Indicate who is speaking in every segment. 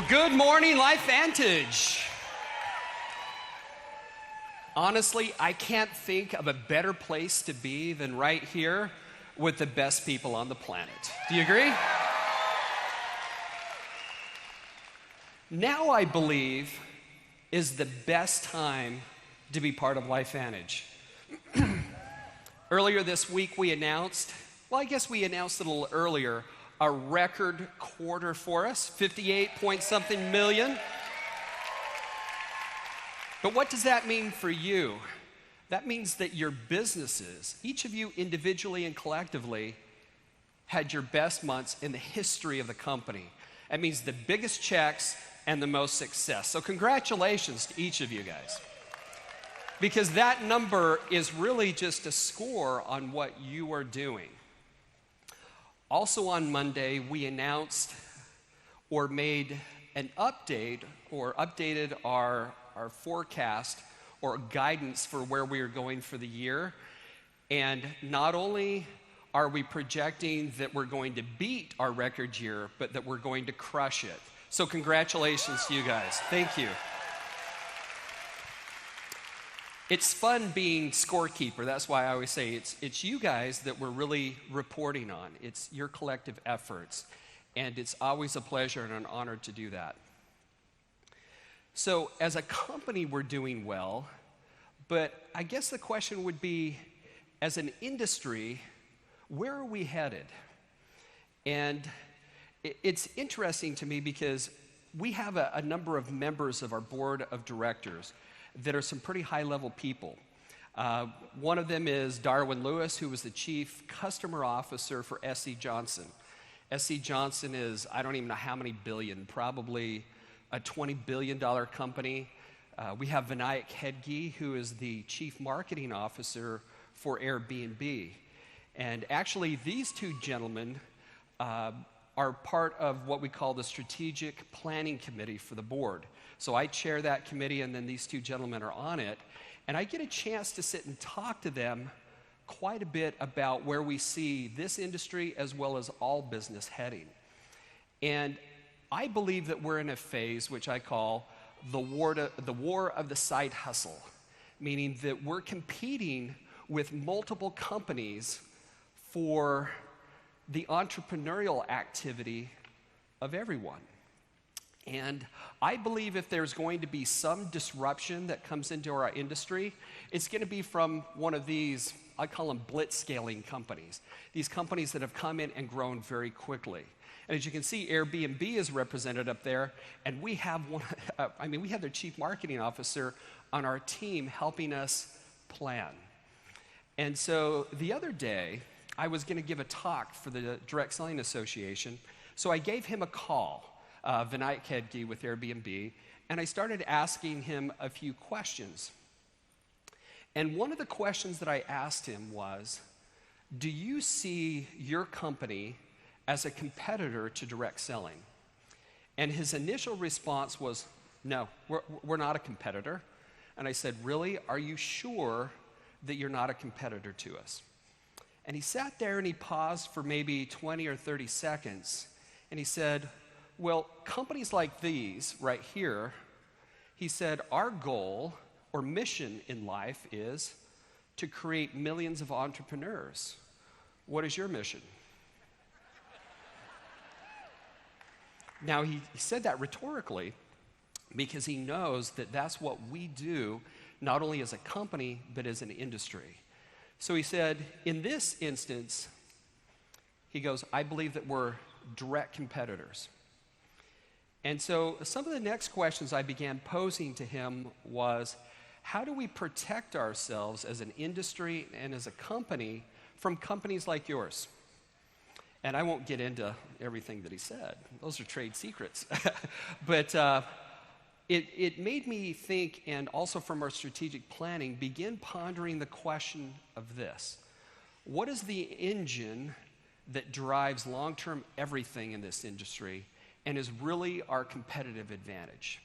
Speaker 1: Well, good morning, Lifevantage. Honestly, I can't think of a better place to be than right here with the best people on the planet. Do you agree? Now, I believe, is the best time to be part of Lifevantage. Earlier this week, we announced a little earlier, a record quarter for us, 58 point something million. But what does that mean for you? That means that your businesses, each of you individually and collectively, had your best months in the history of the company. That means the biggest checks and the most success. So congratulations to each of you guys. Because that number is really just a score on what you are doing. Also on Monday, we announced or made an update or updated our forecast or guidance for where we are going for the year. And not only are we projecting that we're going to beat our record year, but that we're going to crush it. So congratulations to you guys. Thank you. It's fun being scorekeeper. That's why I always say it's you guys that we're really reporting on. It's your collective efforts. And it's always a pleasure and an honor to do that. So as a company, we're doing well. But I guess the question would be, as an industry, where are we headed? And it's interesting to me because we have a number of members of our board of directors that are some pretty high-level people. One of them is Darwin Lewis, who was the Chief Customer Officer for S.C. Johnson. S.C. Johnson is, I don't even know how many billion, probably a $20 billion company. We have Vinayak Hedge, who is the Chief Marketing Officer for Airbnb. And actually, these two gentlemen are part of what we call the Strategic Planning Committee for the board. So I chair that committee, and then these two gentlemen are on it. And I get a chance to sit and talk to them quite a bit about where we see this industry as well as all business heading. And I believe that we're in a phase which I call the war of the side hustle, meaning that we're competing with multiple companies for the entrepreneurial activity of everyone. And I believe if there's going to be some disruption that comes into our industry, it's going to be from one of these, I call them blitz-scaling companies. These companies that have come in and grown very quickly. And as you can see, Airbnb is represented up there, and we have we have their Chief Marketing Officer on our team helping us plan. And so the other day, I was going to give a talk for the Direct Selling Association, so I gave him a call. Vinayak Hedge with Airbnb, and I started asking him a few questions. And one of the questions that I asked him was, do you see your company as a competitor to direct selling? And his initial response was, no, we're not a competitor. And I said, really? Are you sure that you're not a competitor to us? And he sat there and he paused for maybe 20 or 30 seconds, and he said, well, companies like these right here, he said, our goal or mission in life is to create millions of entrepreneurs. What is your mission? Now, he said that rhetorically because he knows that that's what we do, not only as a company, but as an industry. So he said, in this instance, he goes, I believe that we're direct competitors. And so some of the next questions I began posing to him was, how do we protect ourselves as an industry and as a company from companies like yours? And I won't get into everything that he said. Those are trade secrets. But it made me think, and also from our strategic planning, begin pondering the question of this. What is the engine that drives long-term everything in this industry and is really our competitive advantage?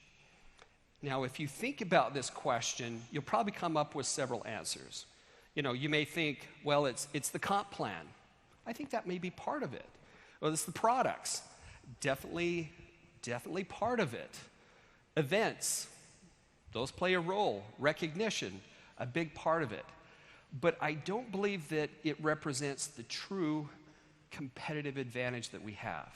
Speaker 1: Now, if you think about this question, you'll probably come up with several answers. You may think, well, it's the comp plan. I think that may be part of it. Well, it's the products. Definitely definitely part of it. Events, those play a role. Recognition, a big part of it. But I don't believe that it represents the true competitive advantage that we have.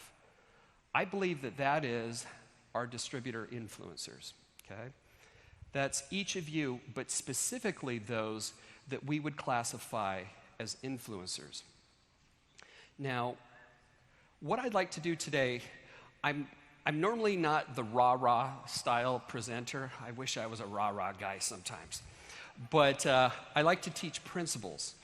Speaker 1: I believe that that is our distributor influencers, okay? That's each of you, but specifically those that we would classify as influencers. Now, what I'd like to do today, I'm normally not the rah-rah style presenter. I wish I was a rah-rah guy sometimes. But I like to teach principles.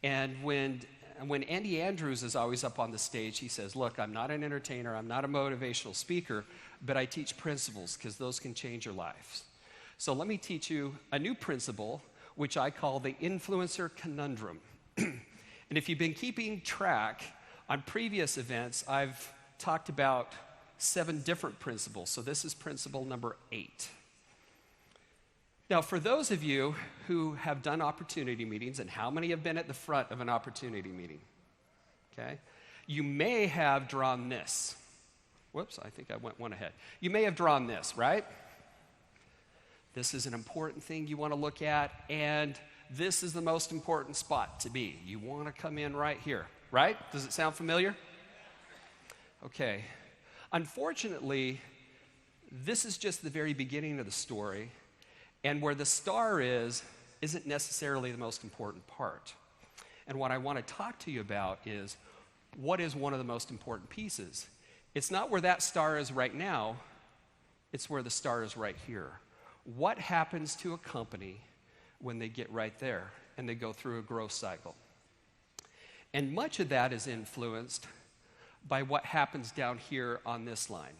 Speaker 1: And when Andy Andrews is always up on the stage, he says, look, I'm not an entertainer, I'm not a motivational speaker, but I teach principles because those can change your lives. So let me teach you a new principle, which I call the influencer conundrum. And if you've been keeping track, on previous events, I've talked about 7 different principles. So this is principle number 8. Now, for those of you who have done opportunity meetings, and how many have been at the front of an opportunity meeting? Okay? You may have drawn this. Whoops, I think I went one ahead. You may have drawn this, right? This is an important thing you want to look at, and this is the most important spot to be. You want to come in right here, right? Does it sound familiar? Okay. Unfortunately, this is just the very beginning of the story. And where the star isn't necessarily the most important part. And what I want to talk to you about is what is one of the most important pieces. It's not where that star is right now, it's where the star is right here. What happens to a company when they get right there and they go through a growth cycle? And much of that is influenced by what happens down here on this line,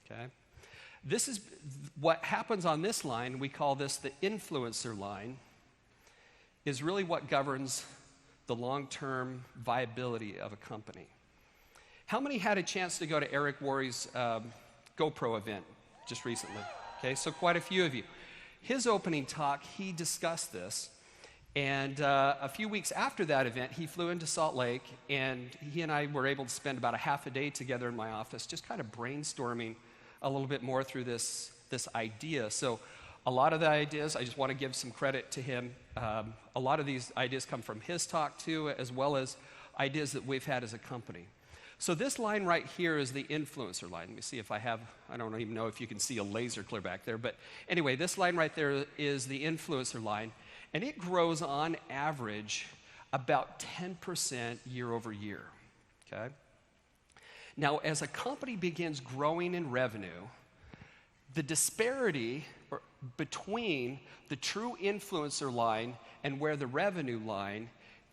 Speaker 1: okay? This is what happens on this line, we call this the influencer line, is really what governs the long-term viability of a company. How many had a chance to go to Eric Worre's GoPro event just recently? Okay, so quite a few of you. His opening talk, he discussed this, and a few weeks after that event, he flew into Salt Lake, and he and I were able to spend about a half a day together in my office, just kind of brainstorming a little bit more through this idea. So a lot of the ideas, I just want to give some credit to him. A lot of these ideas come from his talk too, as well as ideas that we've had as a company. So this line right here is the influencer line. Let me see if I don't even know if you can see a laser clear back there, but anyway, this line right there is the influencer line, and it grows on average about 10% year over year, okay? Now, as a company begins growing in revenue, the disparity between the true influencer line and where the revenue line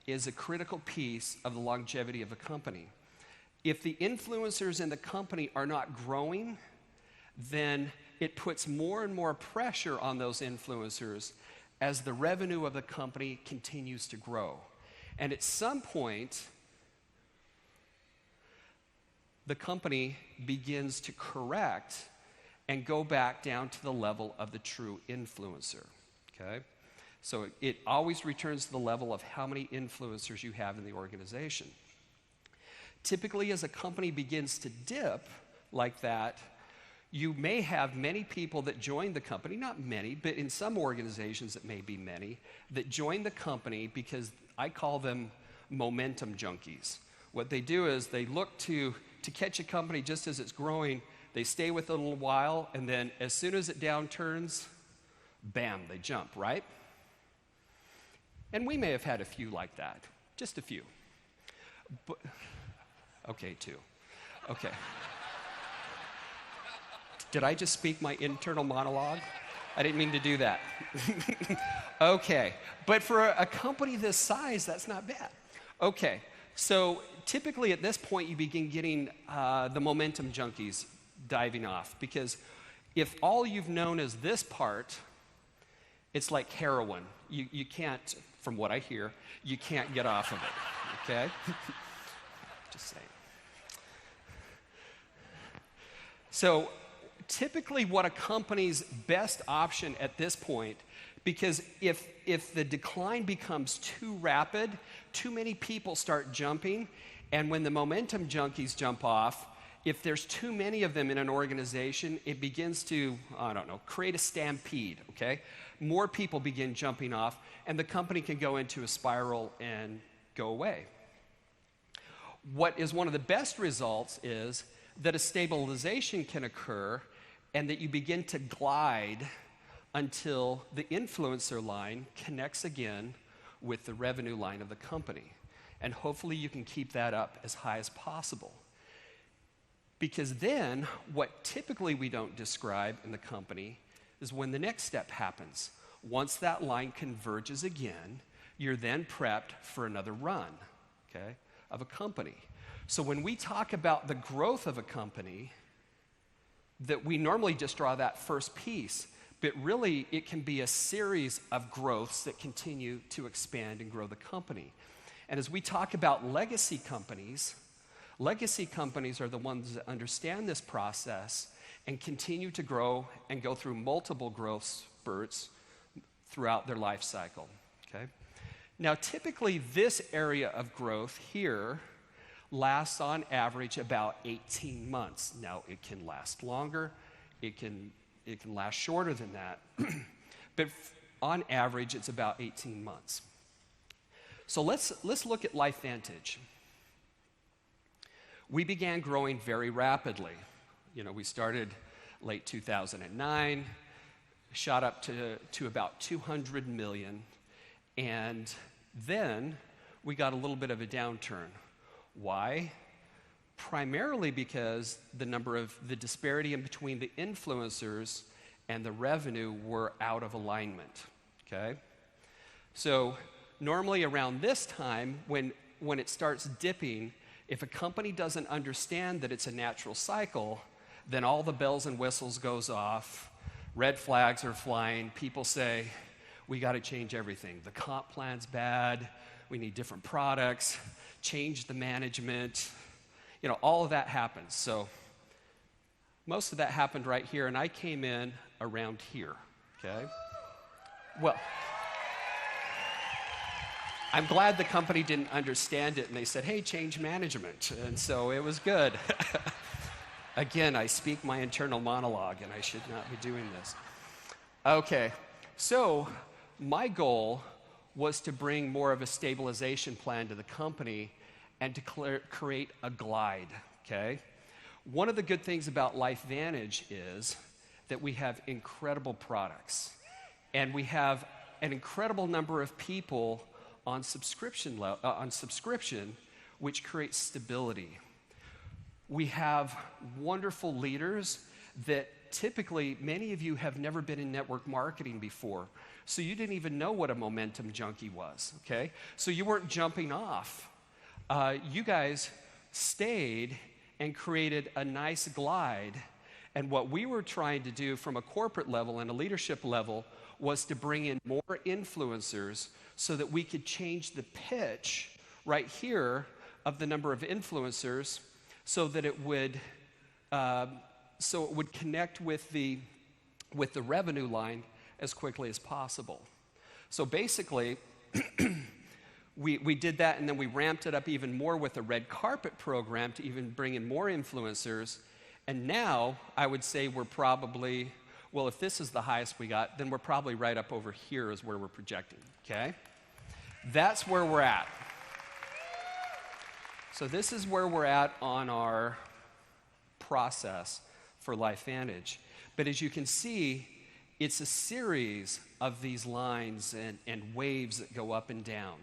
Speaker 1: is a critical piece of the longevity of a company. If the influencers in the company are not growing, then it puts more and more pressure on those influencers as the revenue of the company continues to grow. And at some point, the company begins to correct and go back down to the level of the true influencer, okay? So it always returns to the level of how many influencers you have in the organization. Typically, as a company begins to dip like that, you may have many people that join the company, not many, but in some organizations it may be many, that join the company because I call them momentum junkies. What they do is they look to catch a company just as it's growing. They stay with it a little while, and then as soon as it downturns, bam, they jump, right? And we may have had a few like that, just a few. But, okay, 2. Okay. Did I just speak my internal monologue? I didn't mean to do that. Okay, but for a company this size, that's not bad. Okay, so typically at this point, you begin getting the momentum junkies diving off, because if all you've known is this part, it's like heroin. You can't, from what I hear, you can't get off of it, okay? Just saying. So typically what a company's best option at this point, because if the decline becomes too rapid, too many people start jumping, and when the momentum junkies jump off, if there's too many of them in an organization, it begins to, I don't know, create a stampede, okay? More people begin jumping off, and the company can go into a spiral and go away. What is one of the best results is that a stabilization can occur and that you begin to glide until the influencer line connects again with the revenue line of the company. And hopefully you can keep that up as high as possible. Because then, what typically we don't describe in the company is when the next step happens. Once that line converges again, you're then prepped for another run, okay, of a company. So when we talk about the growth of a company, that we normally just draw that first piece, but really it can be a series of growths that continue to expand and grow the company. And as we talk about legacy companies are the ones that understand this process and continue to grow and go through multiple growth spurts throughout their life cycle, okay? Now, typically this area of growth here lasts on average about 18 months. Now, it can last longer, it can last shorter than that, but on average, it's about 18 months. So let's look at Lifevantage. We began growing very rapidly. You know, we started late 2009, shot up to about 200 million, and then we got a little bit of a downturn. Why? Primarily because the disparity in between the influencers and the revenue were out of alignment, okay? So normally around this time, when it starts dipping, if a company doesn't understand that it's a natural cycle, then all the bells and whistles goes off, red flags are flying, people say, we got to change everything. The comp plan's bad, we need different products, change the management, you know, all of that happens. So most of that happened right here, and I came in around here, okay? Well, I'm glad the company didn't understand it, and they said, hey, change management, and so it was good. Again, I speak my internal monologue, and I should not be doing this. Okay, so my goal was to bring more of a stabilization plan to the company and to create a glide, okay? One of the good things about Lifevantage is that we have incredible products, and we have an incredible number of people on subscription, which creates stability. We have wonderful leaders that typically, many of you have never been in network marketing before, so you didn't even know what a momentum junkie was, okay? So you weren't jumping off. You guys stayed and created a nice glide, and what we were trying to do from a corporate level and a leadership level was to bring in more influencers so that we could change the pitch right here of the number of influencers so that it would connect with the revenue line as quickly as possible. So basically, we did that, and then we ramped it up even more with a red carpet program to even bring in more influencers. And now I would say we're probably, well, if this is the highest we got, then we're probably right up over here is where we're projecting, okay? That's where we're at. So this is where we're at on our process for Lifevantage. But as you can see, it's a series of these lines and waves that go up and down.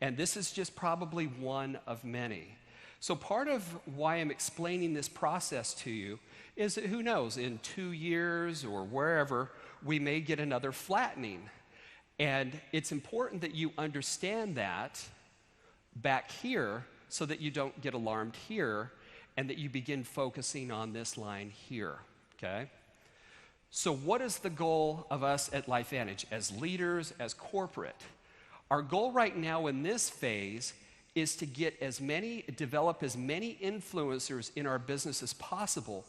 Speaker 1: And this is just probably one of many. So part of why I'm explaining this process to you is that who knows, in 2 years or wherever, we may get another flattening. And it's important that you understand that back here so that you don't get alarmed here and that you begin focusing on this line here, okay? So what is the goal of us at Lifevantage as leaders, as corporate? Our goal right now in this phase is to develop as many influencers in our business as possible,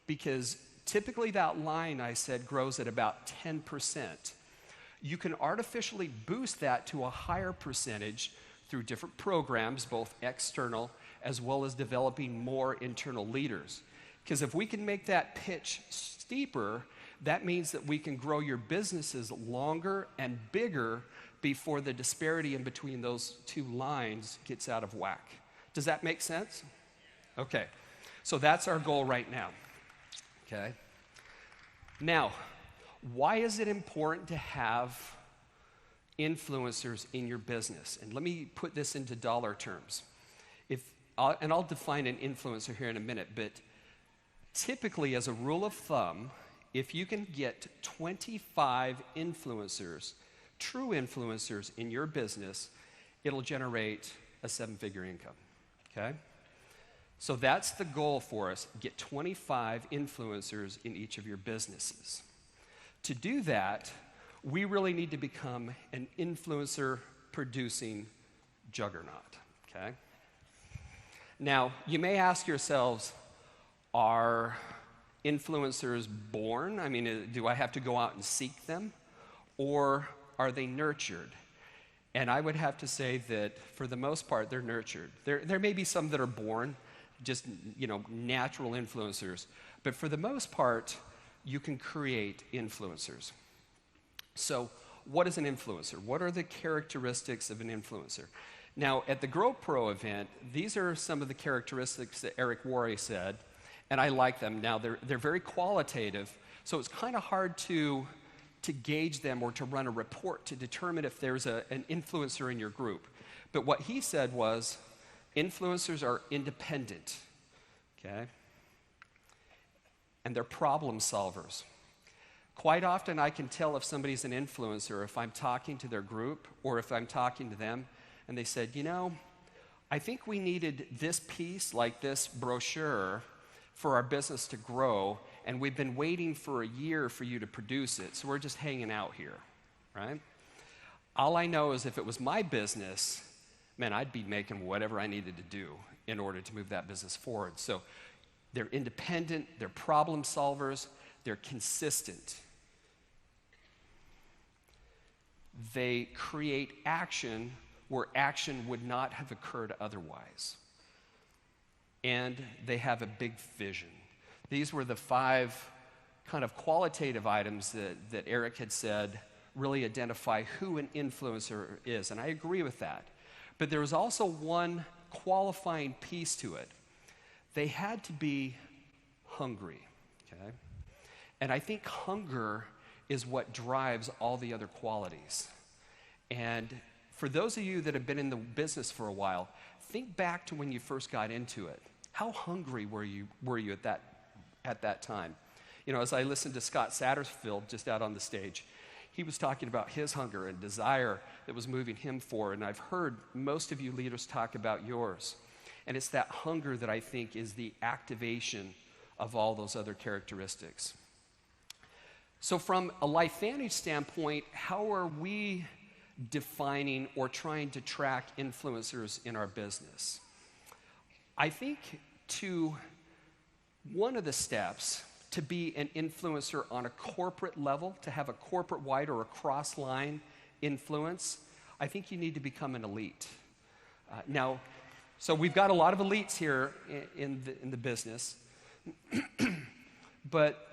Speaker 1: because typically that line, I said, grows at about 10%. You can artificially boost that to a higher percentage through different programs, both external as well as developing more internal leaders. Because if we can make that pitch steeper, that means that we can grow your businesses longer and bigger before the disparity in between those two lines gets out of whack. Does that make sense? Okay, so that's our goal right now. Okay. Now, why is it important to have influencers in your business? And let me put this into dollar terms. I'll define an influencer here in a minute, but typically, as a rule of thumb, if you can get 25 influencers, true influencers in your business, it'll generate a 7-figure income, okay? So that's the goal for us, get 25 influencers in each of your businesses. To do that, we really need to become an influencer-producing juggernaut, okay? Now, you may ask yourselves, are influencers born? I mean, do I have to go out and seek them? Or are they nurtured? And I would have to say that for the most part, they're nurtured. There may be some that are born, just, natural influencers. But for the most part, you can create influencers. So what is an influencer? What are the characteristics of an influencer? Now, at the Grow Pro event, these are some of the characteristics that Eric Worre said, and I like them. Now, they're very qualitative, so it's kind of hard to gauge them or to run a report to determine if there's an influencer in your group. But what he said was, influencers are independent, okay? And they're problem solvers. Quite often, I can tell if somebody's an influencer if I'm talking to their group or if I'm talking to them, and they said, I think we needed this piece, like this brochure, for our business to grow, and we've been waiting for a year for you to produce it, so we're just hanging out here, right? All I know is if it was my business, man, I'd be making whatever I needed to do in order to move that business forward. So they're independent, they're problem solvers, they're consistent. They create action where action would not have occurred otherwise. And they have a big vision. These were the 5 kind of qualitative items that Eric had said really identify who an influencer is, and I agree with that. But there was also one qualifying piece to it. They had to be hungry, okay? And I think hunger is what drives all the other qualities. And for those of you that have been in the business for a while, think back to when you first got into it. How hungry were you at that time? As I listened to Scott Satterfield just out on the stage, he was talking about his hunger and desire that was moving him forward, and I've heard most of you leaders talk about yours. And it's that hunger that I think is the activation of all those other characteristics. So from a Lifevantage standpoint, how are we defining or trying to track influencers in our business? I think one of the steps to be an influencer on a corporate level, to have a corporate-wide or a cross-line influence, I think you need to become an elite. So we've got a lot of elites here in the business, but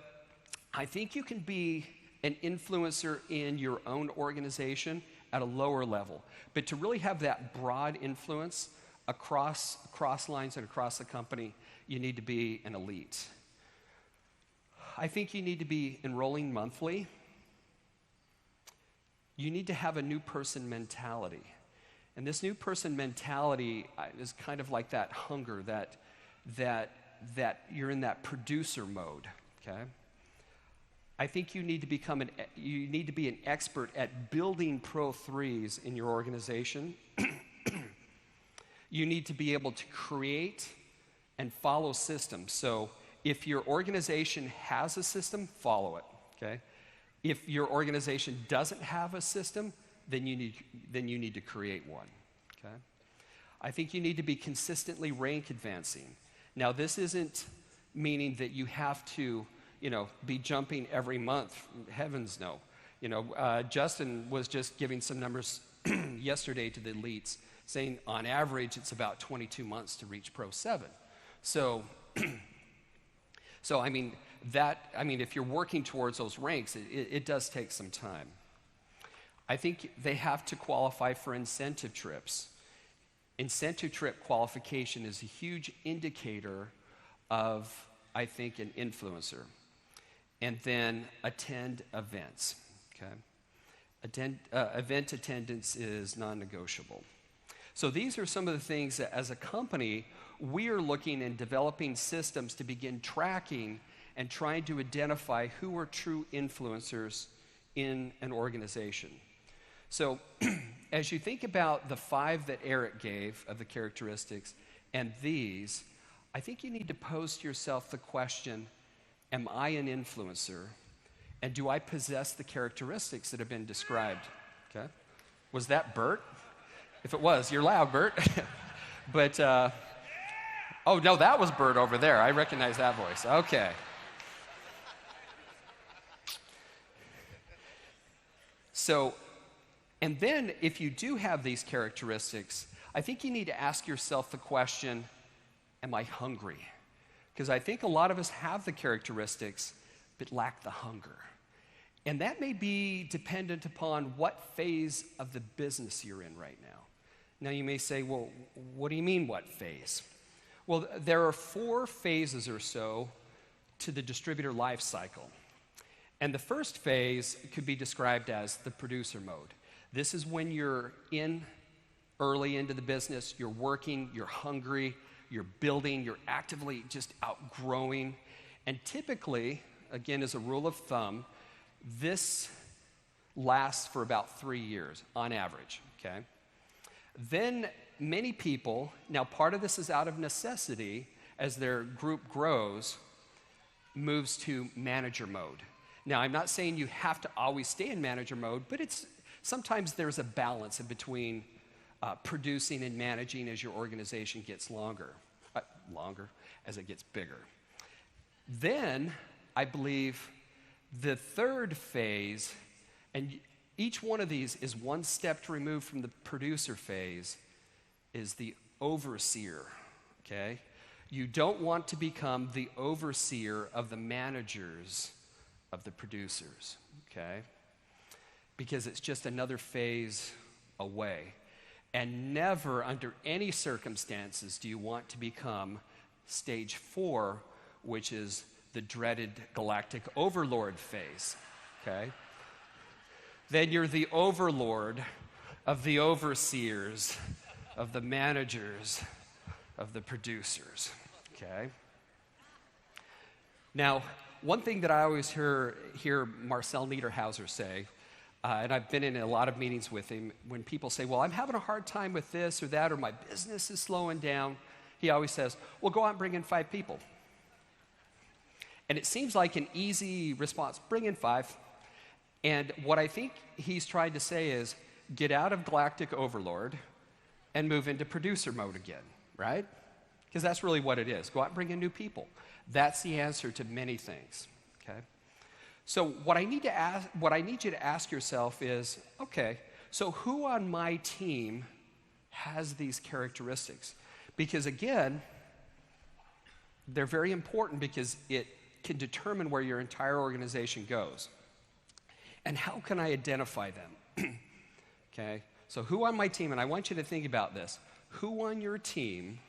Speaker 1: I think you can be an influencer in your own organization at a lower level. But to really have that broad influence across lines and across the company, you need to be an elite. I think you need to be enrolling monthly. You need to have a new person mentality. And this new person mentality is kind of like that hunger, that you're in that producer mode, okay? I think you need to be an expert at building Pro 3s in your organization. You need to be able to create and follow systems. So if your organization has a system, follow it, okay? If your organization doesn't have a system, then you need to create one, okay? I think you need to be consistently rank advancing. Now, this isn't meaning that you have to be jumping every month. Heavens no. Justin was just giving some numbers yesterday to the elites, saying on average it's about 22 months to reach Pro 7. So, I mean, if you're working towards those ranks, it does take some time. I think they have to qualify for incentive trips. Incentive trip qualification is a huge indicator of, I think, an influencer. And then attend events, okay? Event attendance is non-negotiable. So these are some of the things that as a company, we are looking and developing systems to begin tracking and trying to identify who are true influencers in an organization. So as you think about the 5 that Eric gave of the characteristics and these, I think you need to pose to yourself the question, am I an influencer? And do I possess the characteristics that have been described? Okay. Was that Bert? If it was, you're loud, Bert. But, oh no, that was Bert over there. I recognize that voice. Okay. So, and then if you do have these characteristics, I think you need to ask yourself the question, am I hungry? Because I think a lot of us have the characteristics, but lack the hunger. And that may be dependent upon what phase of the business you're in right now. Now you may say, well, what do you mean what phase? Well, there are 4 phases or so to the distributor life cycle. And the first phase could be described as the producer mode. This is when you're early into the business, you're working, you're hungry, you're building, you're actively just outgrowing. And typically, again, as a rule of thumb, this lasts for about 3 years on average, okay? Then many people, now part of this is out of necessity, as their group grows, moves to manager mode. Now, I'm not saying you have to always stay in manager mode, but sometimes there's a balance in between producing and managing as your organization gets longer, as it gets bigger. Then, I believe, the third phase, and each one of these is one step removed from the producer phase, is the overseer, okay? You don't want to become the overseer of the managers of the producers, okay? Because it's just another phase away. And never, under any circumstances, do you want to become stage 4, which is the dreaded galactic overlord phase, okay? Then you're the overlord of the overseers, of the managers, of the producers, okay? Now, one thing that I always hear Marcel Niederhauser say, and I've been in a lot of meetings with him, when people say, well, I'm having a hard time with this or that, or my business is slowing down, he always says, well, go out and bring in 5 people. And it seems like an easy response, bring in 5. And what I think he's trying to say is, get out of galactic overlord and move into producer mode again, right? Because that's really what it is. Go out and bring in new people. That's the answer to many things, okay? So what I need you to ask yourself is, okay, so who on my team has these characteristics? Because again, they're very important because it can determine where your entire organization goes. And how can I identify them? Okay, so who on my team, and I want you to think about this, who on your team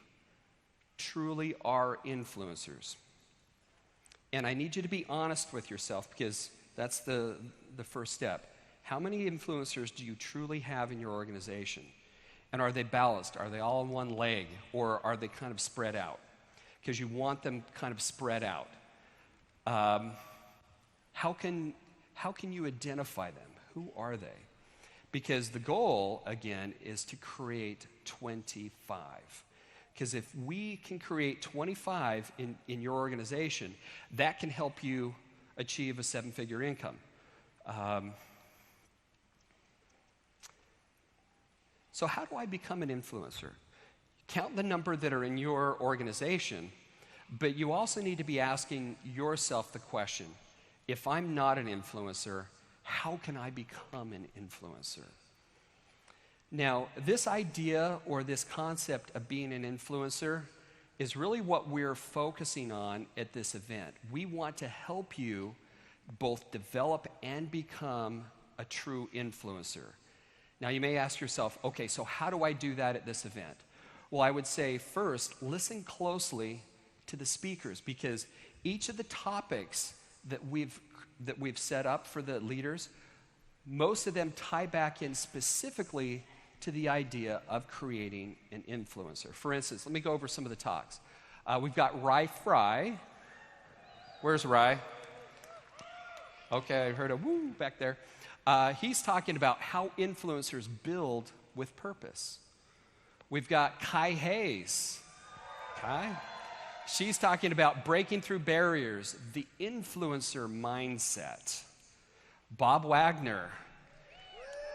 Speaker 1: truly are influencers? And I need you to be honest with yourself because that's the first step. How many influencers do you truly have in your organization? And are they balanced? Are they all on one leg? Or are they kind of spread out? Because you want them kind of spread out. How can you identify them? Who are they? Because the goal, again, is to create 25. Because if we can create 25 in your organization, that can help you achieve a 7-figure income. So how do I become an influencer? Count the number that are in your organization, but you also need to be asking yourself the question, if I'm not an influencer, how can I become an influencer? Now, this idea or this concept of being an influencer is really what we're focusing on at this event. We want to help you both develop and become a true influencer. Now, you may ask yourself, okay, so how do I do that at this event? Well, I would say first, listen closely to the speakers, because each of the topics that we've set up for the leaders, most of them tie back in specifically to the idea of creating an influencer. For instance, let me go over some of the talks. We've got Rye Fry. Where's Rye? Okay, I heard a woo back there. He's talking about how influencers build with purpose. We've got Kai Hayes. Kai? She's talking about breaking through barriers, the influencer mindset. Bob Wagner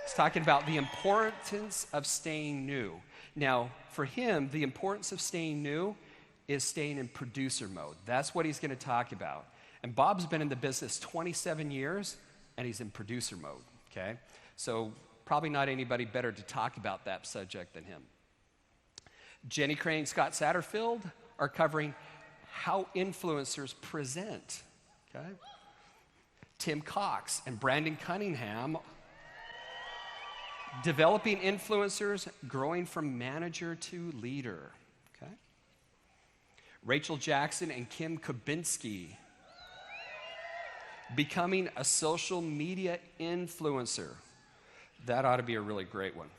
Speaker 1: is talking about the importance of staying new. Now, for him, the importance of staying new is staying in producer mode. That's what he's going to talk about. And Bob's been in the business 27 years, and he's in producer mode, okay? So probably not anybody better to talk about that subject than him. Jenny Crane and Scott Satterfield are covering how influencers present, okay? Tim Cox and Brandon Cunningham, developing influencers, growing from manager to leader, okay? Rachel Jackson and Kim Kubinski, becoming a social media influencer. That ought to be a really great one.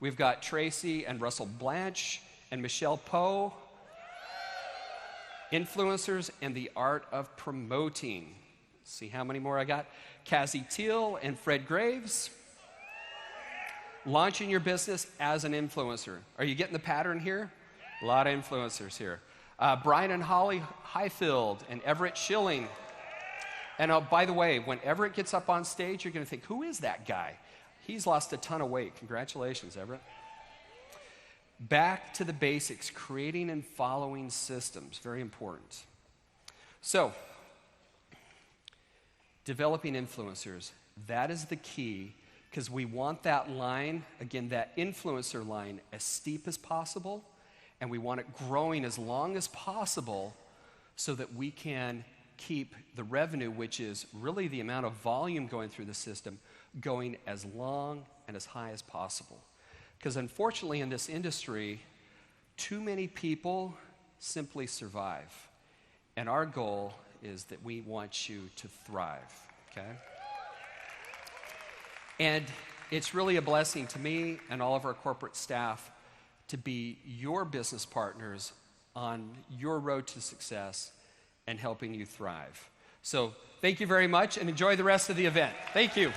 Speaker 1: We've got Tracy and Russell Blanche and Michelle Poe, influencers and the art of promoting. See how many more I got? Cassie Teal and Fred Graves, launching your business as an influencer. Are you getting the pattern here? A lot of influencers here. Brian and Holly Highfield and Everett Schilling. And by the way, when Everett gets up on stage, you're going to think, who is that guy? He's lost a ton of weight. Congratulations, Everett. Back to the basics, creating and following systems, very important. So, developing influencers, that is the key, because we want that line, again, that influencer line, as steep as possible, and we want it growing as long as possible so that we can keep the revenue, which is really the amount of volume going through the system, going as long and as high as possible. Because unfortunately in this industry, too many people simply survive. And our goal is that we want you to thrive, okay? And it's really a blessing to me and all of our corporate staff to be your business partners on your road to success and helping you thrive. So thank you very much and enjoy the rest of the event. Thank you.